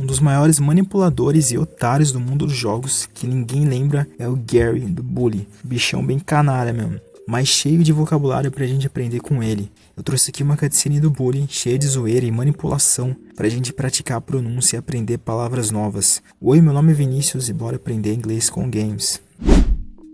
dos maiores manipuladores e otários do mundo dos jogos, que ninguém lembra, é o Gary, do Bully. Bichão bem canalha mesmo, mas cheio de vocabulário pra gente aprender com ele. Eu trouxe aqui uma cutscene do Bully, cheia de zoeira e manipulação, pra gente praticar a pronúncia e aprender palavras novas. Oi, meu nome é Vinícius e bora aprender inglês com games.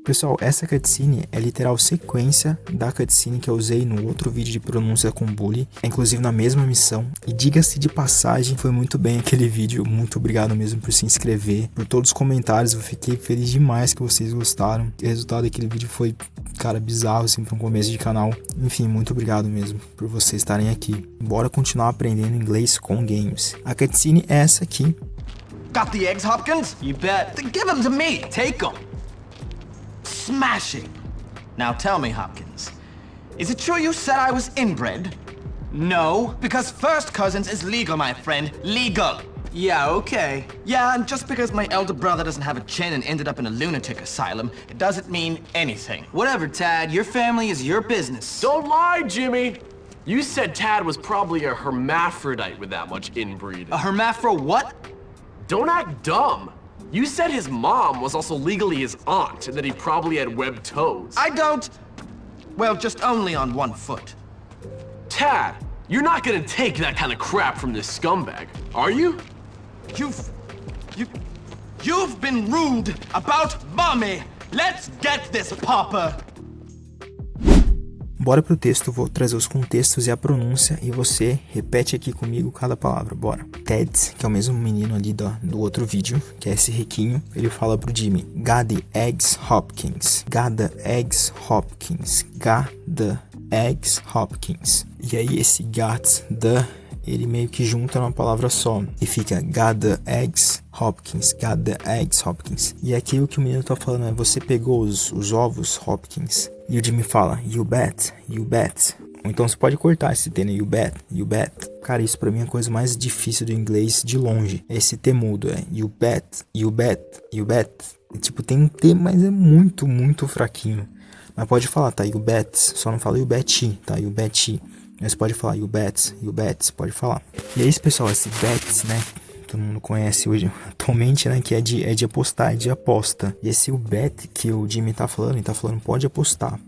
Pessoal, essa cutscene é literal sequência da cutscene que eu usei no outro vídeo de pronúncia com Bully, é inclusive na mesma missão, e diga-se de passagem, foi muito bem aquele vídeo, muito obrigado mesmo por se inscrever, por todos os comentários, eu fiquei feliz demais que vocês gostaram, o resultado daquele vídeo foi, cara, bizarro assim para um começo de canal, enfim, muito obrigado mesmo por vocês estarem aqui. Bora continuar aprendendo inglês com games. A cutscene é essa aqui. Got the eggs, Hopkins? You bet. Then give them to me. Take them. Smashing. Now tell me, Hopkins, is it true you said I was inbred? No, because first cousins is legal, my friend. Legal. Yeah, okay. Yeah, and just because my elder brother doesn't have a chin and ended up in a lunatic asylum, it doesn't mean anything. Whatever, Tad. Your family is your business. Don't lie, Jimmy. You said Tad was probably a hermaphrodite with that much inbreed. A hermaphro what? Don't act dumb. You said his mom was also legally his aunt and that he probably had webbed toes. I don't... Well, just only on one foot. Tad, you're not gonna take that kind of crap from this scumbag, are you? You've been rude about mommy. Let's get this, Papa. Bora pro texto, vou trazer os contextos e a pronúncia e você repete aqui comigo cada palavra, bora. Ted, que é o mesmo menino ali do outro vídeo, que é esse riquinho, ele fala pro Jimmy, got the eggs, Hopkins. Got the eggs, Hopkins. Got the eggs, Hopkins. E aí esse got the, ele meio que junta numa palavra só e fica got the eggs, Hopkins. Got the eggs, Hopkins. E aqui o que o menino tá falando é, você pegou os ovos, Hopkins. E o Jimmy fala, you bet, you bet. Ou então você pode cortar esse T, né? You bet, you bet. Cara, isso pra mim é a coisa mais difícil do inglês de longe. É esse T mudo, é you bet, you bet, you bet. É, tipo, tem um T, mas é muito, muito fraquinho. Mas pode falar, tá? You bet. Só não fala you bet, tá? You bet. Mas pode falar you bet, pode falar. E é isso, pessoal, esse bet, né? Todo mundo conhece hoje atualmente, né, que é de apostar, é de aposta. E esse o bet que o Jimmy tá falando, ele tá falando pode apostar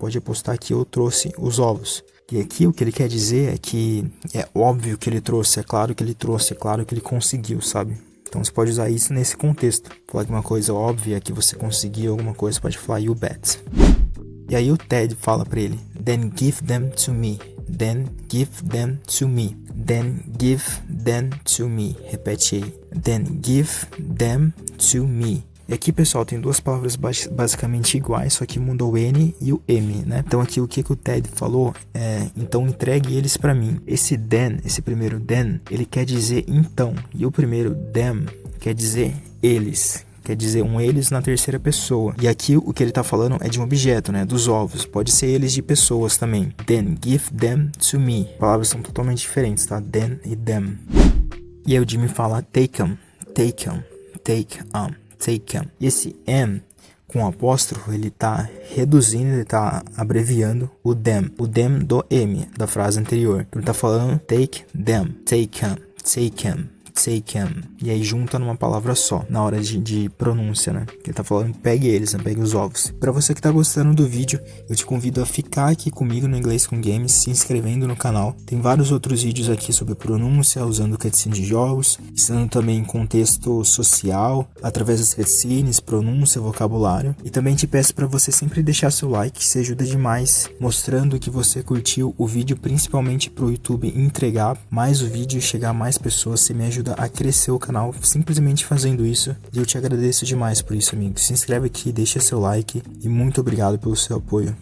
que eu trouxe os ovos. E aqui o que ele quer dizer é que é óbvio que ele trouxe, é claro que ele trouxe, é claro que ele conseguiu, sabe? Então você pode usar isso nesse contexto. Falar que uma coisa óbvia é que você conseguiu alguma coisa, você pode falar you bet. E aí o Ted fala pra ele, then give them to me. Then give them to me. Then give them to me. Repete aí. Then give them to me. E aqui, pessoal, tem duas palavras basicamente iguais, só que mudou o N e o M, né? Então aqui o que o Ted falou é, então entregue eles pra mim. Esse then, esse primeiro then, ele quer dizer então. E o primeiro them quer dizer eles. Quer dizer eles na terceira pessoa. E aqui o que ele tá falando é de um objeto, né? Dos ovos. Pode ser eles de pessoas também. Then give them to me. As palavras são totalmente diferentes, tá? Then e them. E aí o Jimmy fala take 'em, take 'em, take 'em, take 'em. E esse am com apóstrofo, ele tá reduzindo, ele tá abreviando o them do M, da frase anterior. Então ele tá falando take them, take 'em, take 'em. Take 'em. E aí junta numa palavra só, na hora de pronúncia, né? Que ele tá falando, pegue eles, né? Pegue os ovos. Pra você que tá gostando do vídeo, eu te convido a ficar aqui comigo no Inglês com Games, se inscrevendo no canal. Tem vários outros vídeos aqui sobre pronúncia, usando cutscene de jogos, ensinando também contexto social, através das cutscenes, pronúncia, vocabulário. E também te peço pra você sempre deixar seu like, isso ajuda demais, mostrando que você curtiu o vídeo, principalmente pro YouTube entregar mais o vídeo e chegar a mais pessoas. Você me ajuda a crescer o canal simplesmente fazendo isso, e eu te agradeço demais por isso, amigo. Se inscreve aqui, deixa seu like e muito obrigado pelo seu apoio.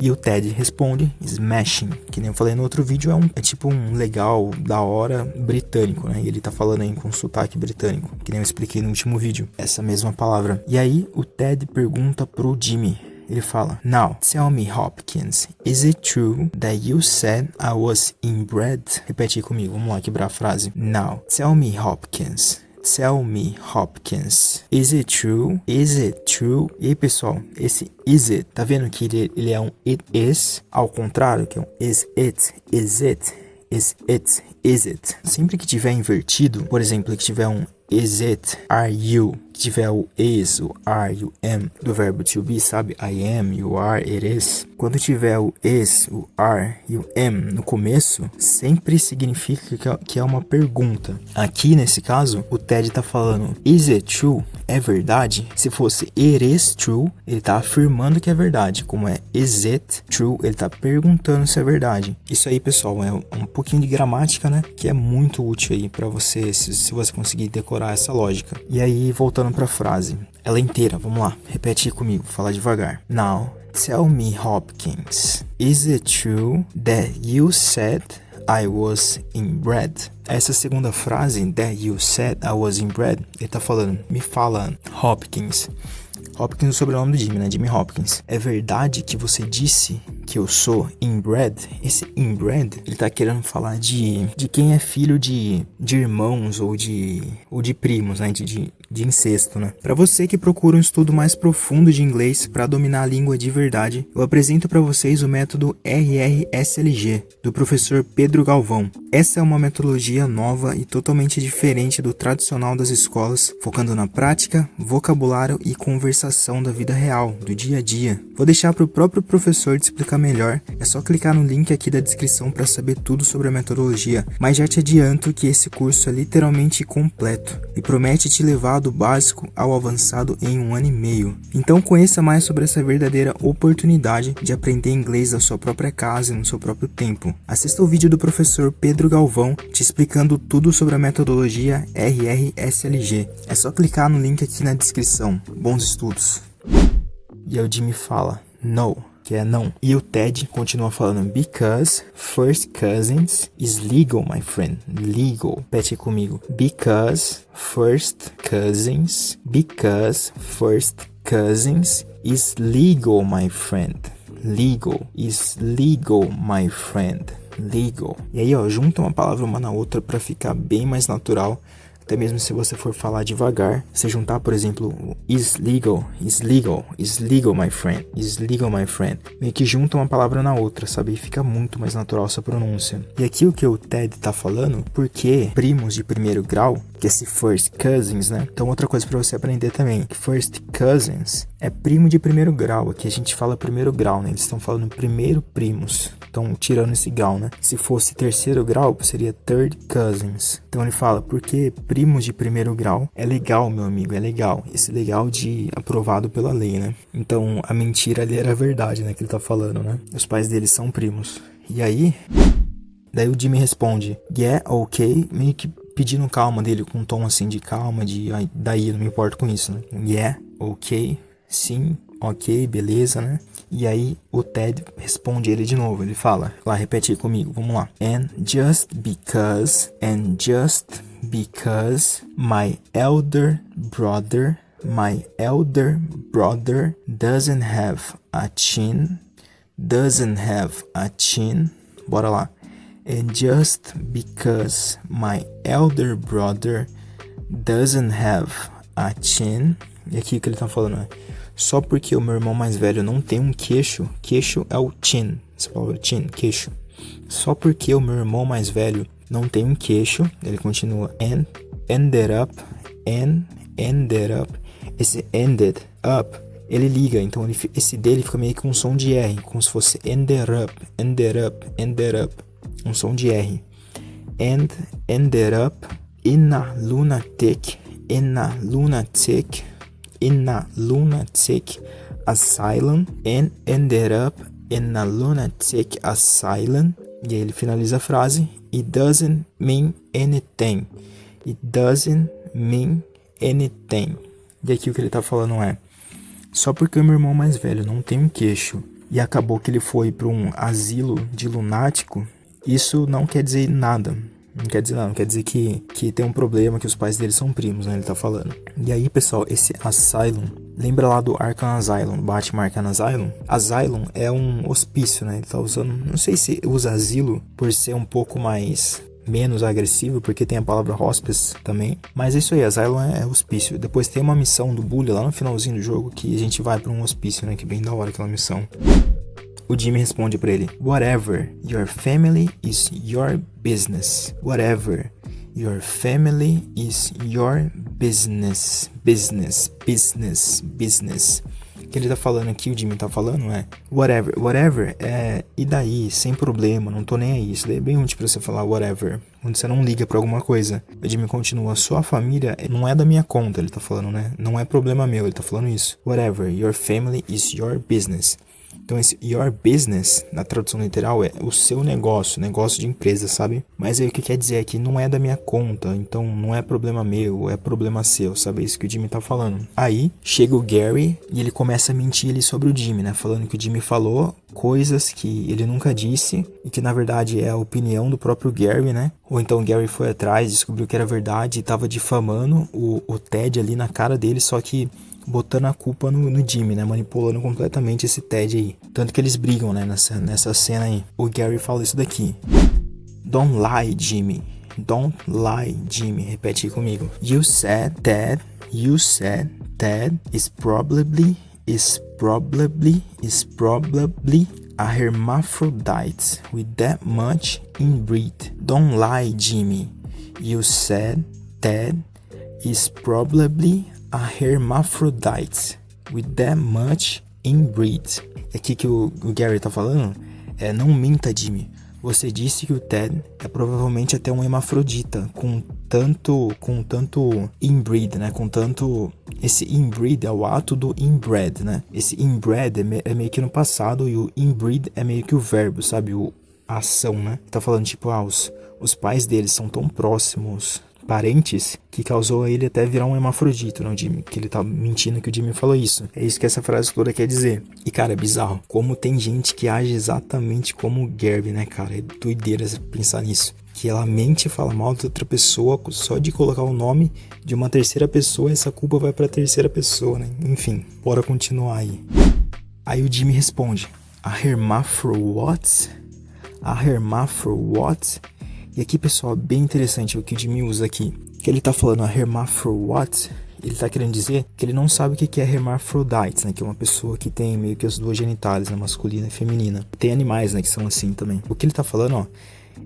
E o Ted responde smashing, que nem eu falei no outro vídeo, é tipo um legal, da hora britânico, né? E ele tá falando aí com sotaque britânico, que nem eu expliquei no último vídeo, essa mesma palavra. E aí o Ted pergunta pro Jimmy, ele fala, now, tell me, Hopkins, is it true that you said I was inbred? Repete aí comigo, vamos lá quebrar a frase. Now, tell me, Hopkins. Tell me, Hopkins. Is it true? Is it true? E aí, pessoal, esse is it, tá vendo que ele é um it is, ao contrário, que é um is it, is it, is it, is it. Sempre que tiver invertido, por exemplo, que tiver um is it, are you, que tiver o is, o are, o am do verbo to be, sabe? I am, you are, it is. Quando tiver o is, o are e o am no começo, sempre significa que é uma pergunta. Aqui, nesse caso, o Ted tá falando is it true? É verdade? Se fosse it is true, ele tá afirmando que é verdade. Como é is it true, ele tá perguntando se é verdade. Isso aí, pessoal, é um pouquinho de gramática, né? Que é muito útil aí pra você, se você conseguir decorar essa lógica. E aí, voltando pra frase, ela inteira, vamos lá, repete aí comigo, fala devagar. Now, tell me, Hopkins, is it true that you said I was inbred? Essa segunda frase, that you said I was inbred, ele tá falando, me fala, Hopkins. Hopkins é o sobrenome do Jimmy, né? Jimmy Hopkins. É verdade que você disse que eu sou inbred? Esse inbred, ele tá querendo falar de quem é filho de irmãos ou de primos, né? De incesto, né? Para você que procura um estudo mais profundo de inglês para dominar a língua de verdade, eu apresento para vocês o método RRSLG, do professor Pedro Galvão. Essa é uma metodologia nova e totalmente diferente do tradicional das escolas, focando na prática, vocabulário e conversação da vida real, do dia a dia. Vou deixar para o próprio professor te explicar melhor, é só clicar no link aqui da descrição para saber tudo sobre a metodologia, mas já te adianto que esse curso é literalmente completo e promete te levar do básico ao avançado em 1 ano e meio. Então conheça mais sobre essa verdadeira oportunidade de aprender inglês na sua própria casa e no seu próprio tempo. Assista o vídeo do professor Pedro Galvão te explicando tudo sobre a metodologia RRSLG. É só clicar no link aqui na descrição. Bons estudos! E aí o Jimmy fala, no, que é não. E o Ted continua falando, because first cousins is legal, my friend. Legal. Repete comigo. Because first cousins is legal, my friend. Legal is legal, my friend. Legal. E aí, ó, junta uma palavra uma na outra para ficar bem mais natural. Até mesmo se você for falar devagar, você juntar, por exemplo, is legal, my friend, is legal, my friend. Meio que junta uma palavra na outra, sabe? E fica muito mais natural essa pronúncia. E aqui o que o Ted tá falando, porque primos de primeiro grau, que é esse first cousins, né? Então outra coisa pra você aprender também, que first cousins é primo de primeiro grau. Aqui a gente fala primeiro grau, né? Eles estão falando primeiro primos. Então, tirando esse grau, né? Se fosse terceiro grau, seria third cousins. Então ele fala, porque primos de primeiro grau é legal, meu amigo, é legal. Esse legal de aprovado pela lei, né? Então, a mentira ali era a verdade, né? Que ele tá falando, né? Os pais deles são primos. E aí, daí o Jimmy responde, yeah, ok, meio que pedindo calma dele, com um tom assim de calma, daí eu não me importo com isso, né? Yeah, ok, sim, ok, beleza, né? E aí o Ted responde ele de novo, ele fala, lá, repete aí comigo, vamos lá. And just because my elder brother doesn't have a chin, bora lá. And just because my elder brother doesn't have a chin, e aqui o que ele tá falando é, só porque o meu irmão mais velho não tem um queixo, queixo é o chin, essa palavra chin, queixo. Só porque o meu irmão mais velho não tem um queixo, ele continua, and ended up, esse ended up, ele liga, então esse dele fica meio que com um som de R, como se fosse ended up, um som de R. And ended up in a lunatic asylum, and ended up in a lunatic asylum. E aí ele finaliza a frase, it doesn't mean anything. E aqui o que ele tá falando é, só porque o meu irmão mais velho não tem um queixo e acabou que ele foi para um asilo de lunático, isso não quer dizer nada. Não quer dizer que tem um problema, que os pais dele são primos, né? Ele tá falando. E aí, pessoal, esse Asylum, lembra lá do Arkham Asylum, Batman Arkham Asylum? Asylum é um hospício, né? Ele tá usando, não sei se usa asilo por ser um pouco menos agressivo, porque tem a palavra hospice também. Mas é isso aí, Asylum é hospício. Depois tem uma missão do Bully lá no finalzinho do jogo que a gente vai pra um hospício, né? Que é bem da hora aquela missão. o Jimmy responde pra ele: Whatever, your family is your business. Whatever, your family is your business. Business. O que ele tá falando aqui, o Jimmy tá falando whatever e daí, sem problema, não tô nem aí. Isso daí é bem útil pra você falar whatever, quando você não liga pra alguma coisa. O Jimmy continua: sua família não é da minha conta, ele tá falando, né? Não é problema meu, ele tá falando isso. Whatever, your family is your business. Então esse your business, na tradução literal, é o seu negócio de empresa, sabe? Mas aí o que quer dizer é que não é da minha conta, então não é problema meu, é problema seu, sabe? É isso que o Jimmy tá falando. Aí chega o Gary e ele começa a mentir ali sobre o Jimmy, né? Falando que o Jimmy falou coisas que ele nunca disse e que na verdade é a opinião do próprio Gary, né? Ou então o Gary foi atrás, descobriu que era verdade e tava difamando o Ted ali na cara dele, só que botando a culpa no Jimmy, né? Manipulando completamente esse Ted aí. Tanto que eles brigam, né? Nessa cena aí. O Gary fala isso daqui: Don't lie, Jimmy. Don't lie, Jimmy. Repete aí comigo. You said Ted is probably a hermaphrodite with that much inbreed. Don't lie, Jimmy. You said Ted is probably a hermaphrodite with that much inbreed. Aqui que o Gary tá falando não minta, Jimmy. Você disse que o Ted é provavelmente até um hermafrodita, com tanto inbreed, né? Com tanto... Esse inbreed é o ato do inbred, né? Esse inbred é meio que no passado e o inbreed é meio que o verbo, sabe? A ação, né? Tá falando tipo, os pais deles são tão próximos, parentes, que causou ele até virar um hermafrodita, não, Jimmy? Que ele tá mentindo que o Jimmy falou isso. É isso que essa frase toda quer dizer. E, cara, é bizarro. Como tem gente que age exatamente como o Gary, né, cara? É doideira pensar nisso. Que ela mente e fala mal de outra pessoa, só de colocar o nome de uma terceira pessoa, essa culpa vai pra terceira pessoa, né? Enfim, bora continuar aí. Aí o Jimmy responde: a hermaphrodites? A hermaphrodites? E aqui, pessoal, bem interessante o que o Jimmy usa aqui. Que ele tá falando a hermaphrodite, ele tá querendo dizer que ele não sabe o que é hermaphrodites, né? Que é uma pessoa que tem meio que as duas genitais, né? Masculina e feminina. Tem animais, né? Que são assim também. O que ele tá falando,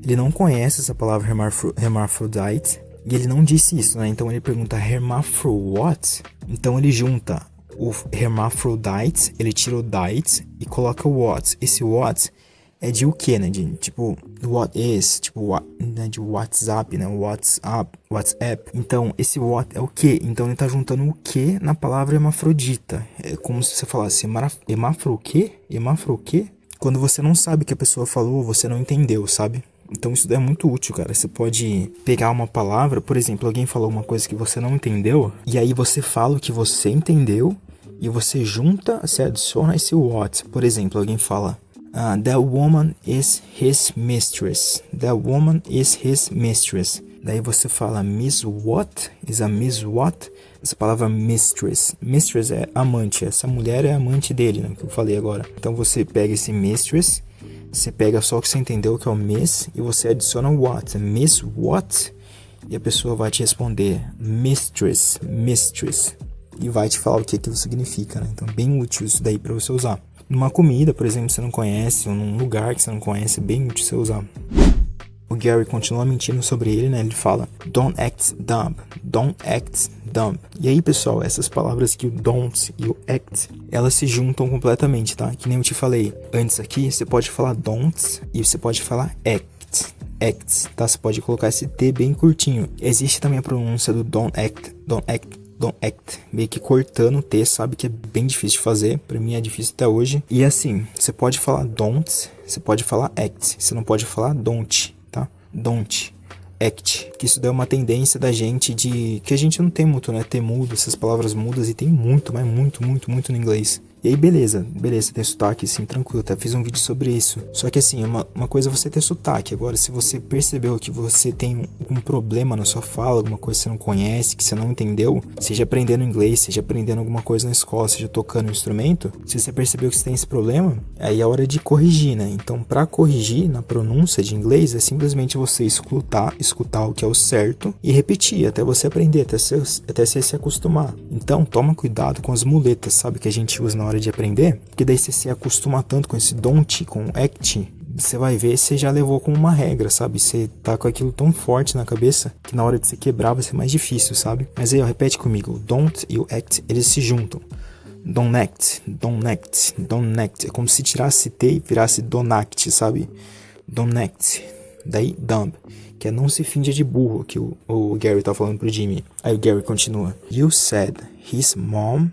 ele não conhece essa palavra hermaphrodite e ele não disse isso, né? Então ele pergunta hermaphrod what? Então ele junta o hermaphrodite, ele tira o dites e coloca o what. Esse what é de o que, né? De tipo, what is, tipo, né? De WhatsApp, né? WhatsApp. Então, esse what é o que? Então, ele tá juntando o que na palavra hermafrodita. É como se você falasse hermafro o quê? Hermafro o quê? Quando você não sabe o que a pessoa falou, você não entendeu, sabe? Então, isso é muito útil, cara. Você pode pegar uma palavra, por exemplo, alguém falou uma coisa que você não entendeu, e aí você fala o que você entendeu, e você junta, você adiciona esse what. Por exemplo, alguém fala: that woman is his mistress. That woman is his mistress. Daí você fala Miss what? Is a Miss what? Essa palavra mistress. Mistress é amante. Essa mulher é amante dele, né? Que eu falei agora. Então você pega esse mistress, você pega só o que você entendeu, que é o miss, e você adiciona o what. Miss what? E a pessoa vai te responder mistress. E vai te falar o que aquilo significa, né? Então bem útil isso daí pra você usar. Numa comida, por exemplo, que você não conhece, ou num lugar que você não conhece, é bem útil você usar. O Gary continua mentindo sobre ele, né? Ele fala don't act dumb. E aí, pessoal, essas palavras aqui, o don't e o act, elas se juntam completamente, tá? Que nem eu te falei antes aqui, você pode falar don't e você pode falar act, tá? Você pode colocar esse T bem curtinho. Existe também a pronúncia do don't act, meio que cortando o T, sabe? Que é bem difícil de fazer, pra mim é difícil até hoje. E assim, você pode falar don't, você pode falar act, você não pode falar don't, tá? Don't act, que isso daí é uma tendência da gente que a gente não tem muito, né? Ter mudo, essas palavras mudas, e tem muito, mas muito no inglês. E aí, beleza, tem sotaque, assim, tranquilo, até fiz um vídeo sobre isso. Só que assim, uma coisa é você ter sotaque. Agora, se você percebeu que você tem algum problema na sua fala, alguma coisa que você não conhece, que você não entendeu, seja aprendendo inglês, seja aprendendo alguma coisa na escola, seja tocando um instrumento, se você percebeu que você tem esse problema, aí é hora de corrigir, né? Então, pra corrigir na pronúncia de inglês, é simplesmente você escutar o que é o certo e repetir, até você aprender, até você se acostumar. Então, toma cuidado com as muletas, sabe, que a gente usa na hora hora de aprender, porque daí você se acostuma tanto com esse don't, com act, você vai ver, você já levou como uma regra, sabe? Você tá com aquilo tão forte na cabeça que na hora de você quebrar vai ser mais difícil, sabe? Mas aí, ó, repete comigo. O don't e o act, eles se juntam. Don't act, don't act, don't act. É como se tirasse T e virasse don't act, sabe? Don't act. Daí, dumb, que é não se finja de burro, que o Gary tá falando pro Jimmy. Aí o Gary continua. You said his mom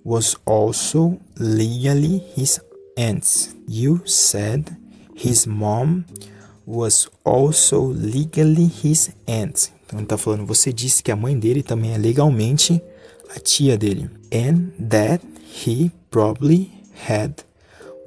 was also legally his aunt. You said his mom was also legally his aunt. Então ele tá falando, você disse que a mãe dele também é legalmente a tia dele. And that he probably had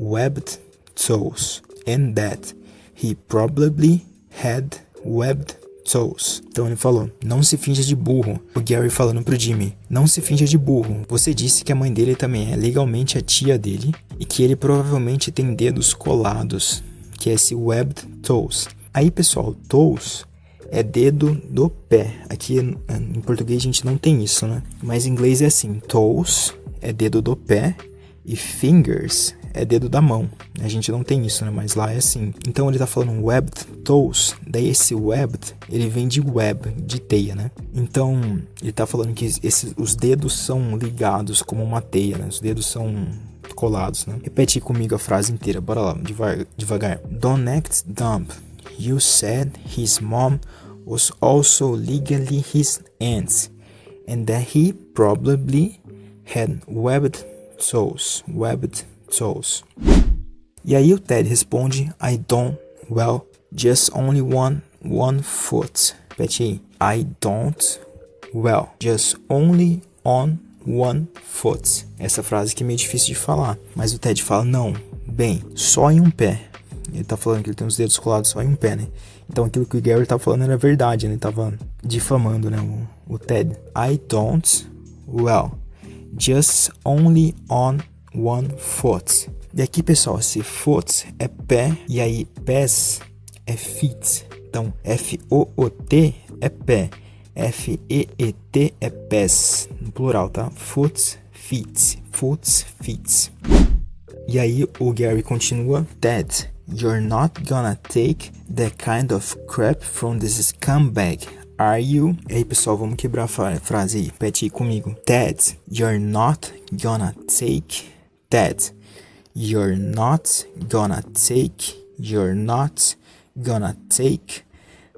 webbed toes. And that he probably had webbed toes. Então ele falou, não se finja de burro. O Gary falando pro Jimmy, não se finja de burro. Você disse que a mãe dele também é legalmente a tia dele e que ele provavelmente tem dedos colados, que é esse webbed toes. Aí, pessoal, toes é dedo do pé. Aqui em português a gente não tem isso, né? Mas em inglês é assim, toes é dedo do pé e fingers é dedo da mão. A gente não tem isso, né? Mas lá é assim. Então ele tá falando webbed toes. Daí esse webbed, ele vem de web, de teia, né? Então ele tá falando que os dedos são ligados como uma teia, né? Os dedos são colados, né? Repete comigo a frase inteira. Bora lá, devagar. Don't act dumb. You said his mom was also legally his aunt. And that he probably had webbed toes. Webbed toes. E aí o Ted responde, I don't, well, just only one foot. Repete aí. I don't, well, just only on one foot. Essa frase que é meio difícil de falar, mas o Ted fala, não, bem, só em um pé. Ele tá falando que ele tem os dedos colados só em um pé, né? Então aquilo que o Gary tá falando era verdade, né? Ele tava difamando, né? O Ted. I don't, well, just only on one foot. E aqui, pessoal, esse foot é pé, e aí pés é feet. Então, F-O-O-T é pé, F-E-E-T é pés, no plural, tá? Foot, feet, foot, feet. E aí o Gary continua, Ted, you're not gonna take that kind of crap from this scumbag, are you? E aí, pessoal, vamos quebrar a frase aí, repete aí comigo. Ted, you're not gonna take that. You're not gonna take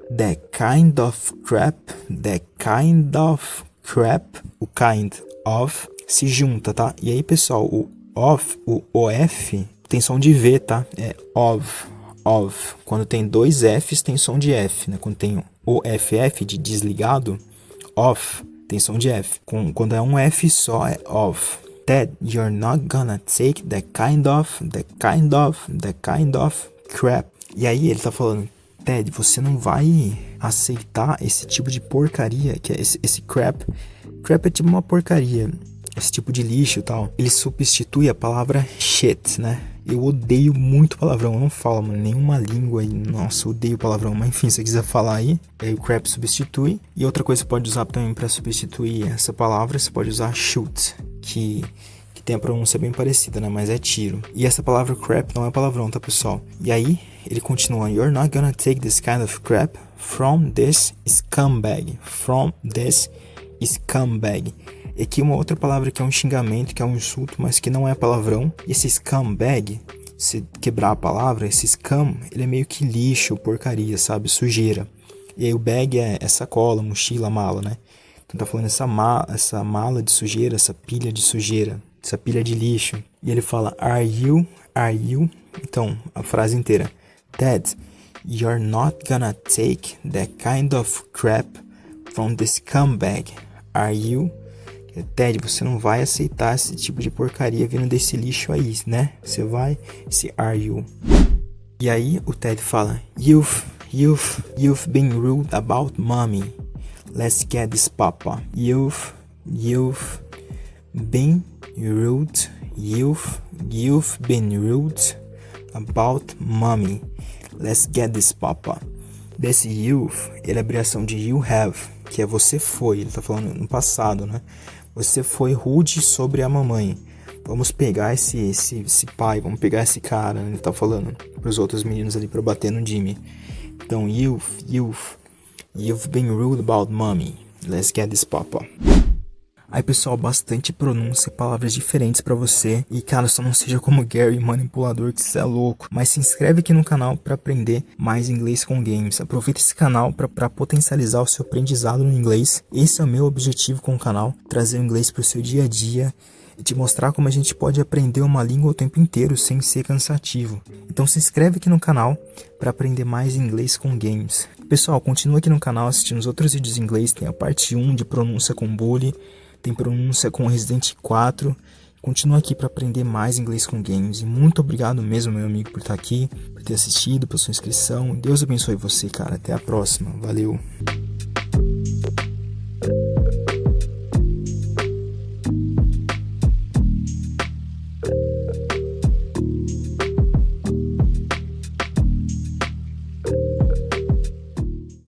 that kind of crap. O kind of se junta, tá? E aí, pessoal, o OF tem som de V, tá? É of. Quando tem dois Fs tem som de F, né? Quando tem OFF de desligado, off tem som de F. Quando é um F só é of. Ted, you're not gonna take that kind of crap. E aí ele tá falando, Ted, você não vai aceitar esse tipo de porcaria, que é esse crap. Crap é tipo uma porcaria, esse tipo de lixo e tal. Ele substitui a palavra shit, né? Eu odeio muito palavrão, eu não falo, mano, nenhuma língua aí. Nossa, eu odeio palavrão, mas enfim, se você quiser falar aí o crap substitui. E outra coisa que você pode usar também para substituir essa palavra, você pode usar shoot, que tem a pronúncia bem parecida, né? Mas é tiro. E essa palavra crap não é palavrão, tá, pessoal? E aí, ele continua, you're not gonna take this kind of crap from this scumbag. From this scumbag. E aqui uma outra palavra que é um xingamento, que é um insulto, mas que não é palavrão. E esse scumbag, se quebrar a palavra, esse scum, ele é meio que lixo, porcaria, sabe? Sujeira. E aí o bag é sacola, mochila, mala, né? Então tá falando essa mala de sujeira, essa pilha de sujeira, essa pilha de lixo. E ele fala, are you? Então, a frase inteira. Ted, you're not gonna take that kind of crap from the scumbag, are you? Ted, você não vai aceitar esse tipo de porcaria vindo desse lixo aí, né? Você vai, esse are you. E aí o Ted fala, You've been rude about mommy. Let's get this papa. You've been rude. You've been rude about mommy. Let's get this papa. Desse you've, ele é abreviação de you have, que é você foi. Ele tá falando no passado, né? Você foi rude sobre a mamãe. Vamos pegar esse pai, vamos pegar esse cara, né? Ele tá falando pros outros meninos ali pra bater no Jimmy. Então, you've been rude about mommy. Let's get this papa. Aí, pessoal, bastante pronúncia, palavras diferentes pra você. E, cara, só não seja como Gary, manipulador, que você é louco. Mas se inscreve aqui no canal pra aprender mais inglês com games. Aproveita esse canal pra potencializar o seu aprendizado no inglês. Esse é o meu objetivo com o canal, trazer o inglês pro seu dia a dia e te mostrar como a gente pode aprender uma língua o tempo inteiro sem ser cansativo. Então se inscreve aqui no canal para aprender mais inglês com games. Pessoal, continua aqui no canal assistindo os outros vídeos em inglês. Tem a parte 1 de pronúncia com Bully, tem pronúncia com Resident 4. Continua aqui para aprender mais inglês com games. E muito obrigado mesmo, meu amigo, por estar aqui, por ter assistido, por sua inscrição. Deus abençoe você, cara. Até a próxima. Valeu!